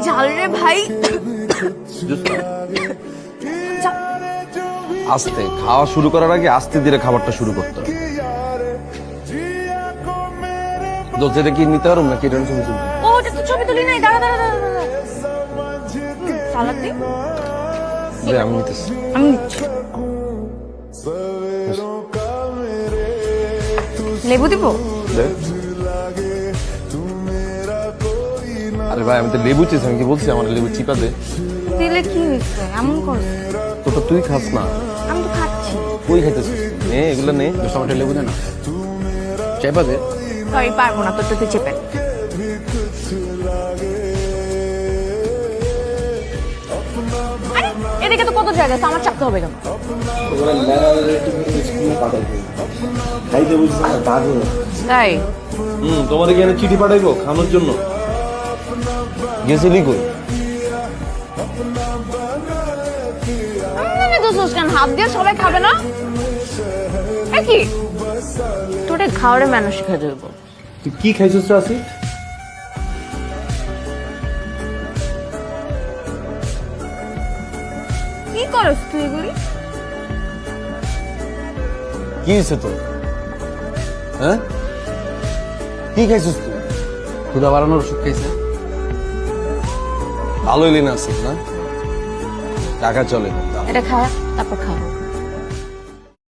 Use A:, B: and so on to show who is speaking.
A: ঝাল রে ভাই।
B: আস্তে খাওয়া শুরু করার আগে আস্তে ধীরে খাবারটা শুরু করতে হবে। দোস্ত এটা কি নিতে পারো নাকি এটা ছবি তুলবো?
A: ও ওটা তো ছবি তুলি নাই, দাঁড়া দাঁড়া দাঁড়া দাঁড়া। সালাদ দে।
B: দে, আমি নিতেছি।
A: আমি নিচ্ছি। লেবু দিব?
B: দে। আরে ভাই আমি তো লেবু চেয়েছি, আমি কি বলছি আমার লেবু চিপা দে।
A: দিলে কি হয়েছে এমন করছ?
B: তোটা তুই খাস না।
A: আমি তো খাচ্ছি।
B: কই খাইতেছিস? নে এগুলো নে। দোস্ত আমার লেবু দে না। চাইপা দে।
A: সরি পারবো না, তোরটা তুই চেপে। আরে এদিকে তো কত জায়গা আছে, আমার চাপতে হবে কেন? তাই
B: তোমার এখানে চিঠি পাঠাইবো খানোর জন্য। গেছিলি কই?
A: কেন হাত দিয়ে সবাই খাবে না? কি তোরে খাওয়ারে মানুষ শিখা দেবো।
B: তুই কি খাইছিস রাসি?
A: কি করস তুই এগুলি?
B: কি হয়েছে তোর? হ্যাঁ কি খাইছিস তুই? ক্ষুধা বাড়ানোর ওষুধ খাইছে? ভালো এলি না আসিস না, টাকা চলে।
A: এটা খা, তারপর খাও।